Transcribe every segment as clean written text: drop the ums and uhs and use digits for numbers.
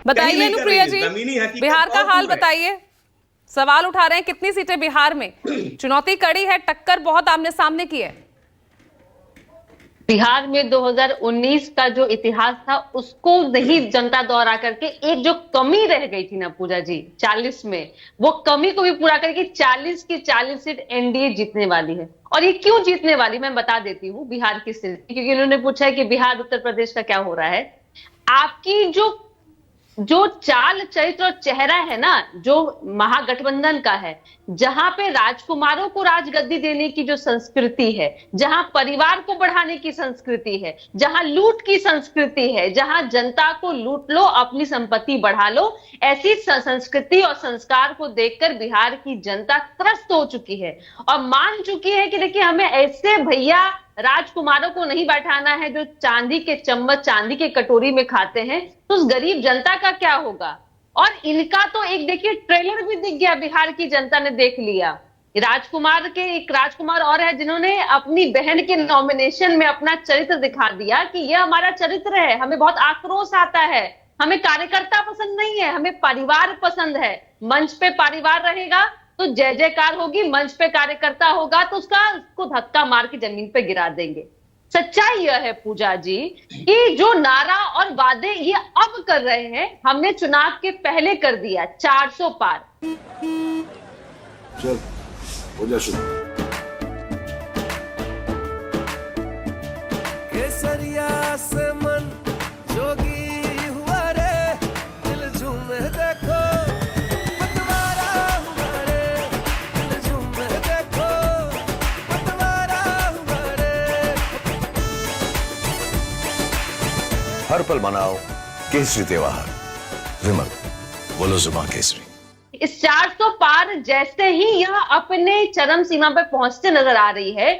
बताइए अनुप्रिया जी, बिहार का हाल बताइए। सवाल उठा रहे हैं कितनी सीटें बिहार में, चुनौती कड़ी है, टक्कर बहुत आमने सामने की है। बिहार में 2019 का जो इतिहास था उसको नहीं जनता दोहरा करके एक जो कमी रह गई थी ना पूजा जी 40 में, वो कमी को भी पूरा करके 40 की 40 सीट एनडीए जीतने वाली है। और ये क्यों जीतने वाली मैं बता देती हूँ बिहार की स्थिति, क्योंकि उन्होंने पूछा है कि बिहार उत्तर प्रदेश का क्या हो रहा है। आपकी जो चाल चरित्र और चेहरा है ना जो महागठबंधन का है, जहां पे राजकुमारों को राजगद्दी देने की जो संस्कृति है, जहां परिवार को बढ़ाने की संस्कृति है, जहां लूट की संस्कृति है, जहां जनता को लूट लो अपनी संपत्ति बढ़ा लो, ऐसी संस्कृति और संस्कार को देखकर बिहार की जनता त्रस्त हो चुकी है और मान चुकी है कि देखिए हमें ऐसे भैया राजकुमारों को नहीं बैठाना है जो चांदी के चम्मच चांदी के कटोरी में खाते हैं, तो उस गरीब जनता का क्या होगा। और इनका तो एक देखिए ट्रेलर भी दिख गया, बिहार की जनता ने देख लिया। राजकुमार के एक राजकुमार और है जिन्होंने अपनी बहन के नॉमिनेशन में अपना चरित्र दिखा दिया कि यह हमारा चरित्र है, हमें बहुत आक्रोश आता है, हमें कार्यकर्ता पसंद नहीं है, हमें परिवार पसंद है। मंच पे परिवार रहेगा तो जय जयकार होगी, मंच पे कार्यकर्ता होगा तो उसको धक्का मार के जमीन पे गिरा देंगे। सच्चाई यह है पूजा जी कि जो नारा और वादे ये अब कर रहे हैं, हमने चुनाव के पहले कर दिया 400 पार। चल हो जा शुरू। केसरिया से मन जोगी हुआ रे, दिल झूमे देखो पतवारा हुआ रे, दिल झूमे देखो पतवारा हुआ रे। हर पल मनाओ केसरी त्योहार। विमल बोलो जुबान केसरी। इस 400 पार जैसे ही यह अपने चरम सीमा पर पहुंचते नजर आ रही है,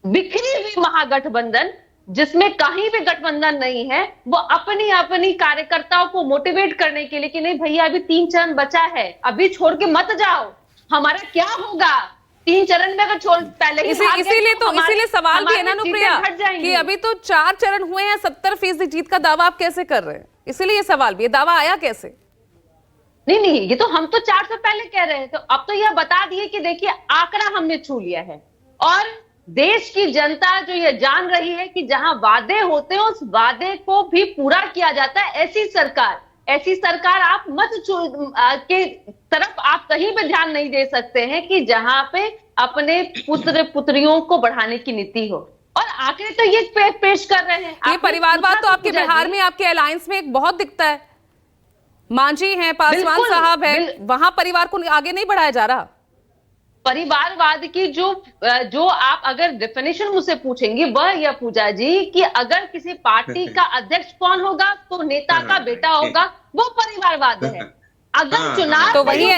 बिखरी हुई महागठबंधन जिसमें कहीं भी गठबंधन नहीं है, वो अपनी अपनी कार्यकर्ताओं को मोटिवेट करने के लिए कि नहीं भैया अभी 3 चरण बचा है, अभी छोड़ के मत जाओ, हमारा क्या होगा 3 चरण में अगर छोड़ पहले ही इसीलिए सवाल भी है ना अनुप्रिया कि अभी तो 4 चरण हुए हैं, 70% जीत का दावा आप कैसे कर रहे हैं, इसीलिए ये सवाल भी, ये दावा आया कैसे? नहीं, ये तो हम तो 400 पहले कह रहे हैं, तो अब तो यह बता दिए कि देखिए आंकड़ा हमने छू लिया है। और देश की जनता जो ये जान रही है कि जहां वादे होते हैं उस वादे को भी पूरा किया जाता है। ऐसी सरकार आप मत के तरफ आप कहीं पे ध्यान नहीं दे सकते हैं कि जहां पे अपने पुत्र पुत्रियों को बढ़ाने की नीति हो। और आंकड़े तो ये पेश कर रहे हैं। ये परिवारवाद तो आपके बिहार में आपके अलायंस में एक बहुत दिखता है, मांझी हैं, पासवान साहब है, वहां परिवार को आगे नहीं बढ़ाया जा रहा। परिवारवाद की जो आप अगर डेफिनेशन मुझसे पूछेंगे वह यह पूजा जी कि अगर किसी पार्टी का अध्यक्ष कौन होगा तो नेता का बेटा होगा, वो परिवारवाद है। अगर चुनाव तो वही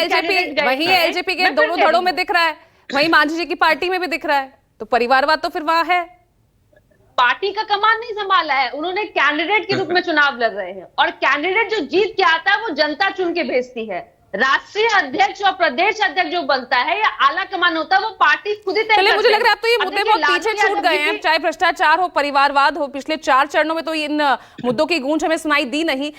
एलजेपी के दोनों धड़ों में दिख रहा है, वही मांझी जी की पार्टी में भी दिख रहा है, तो परिवारवाद तो फिर वहां है। पार्टी का कमान नहीं संभाला है, उन्होंने कैंडिडेट के रूप में चुनाव लड़ रहे हैं और कैंडिडेट जो जीत के आता है वो जनता चुन के भेजती है। राष्ट्रीय अध्यक्ष और प्रदेश अध्यक्ष जो बनता है या आला कमान होता है वो पार्टी खुद ही तय करती है। मुझे लग रहा है अब तो ये मुद्दे बहुत पीछे छूट गए हैं, चाहे भ्रष्टाचार हो, परिवारवाद हो, पिछले 4 चरणों में तो इन मुद्दों की गूंज हमें सुनाई दी नहीं।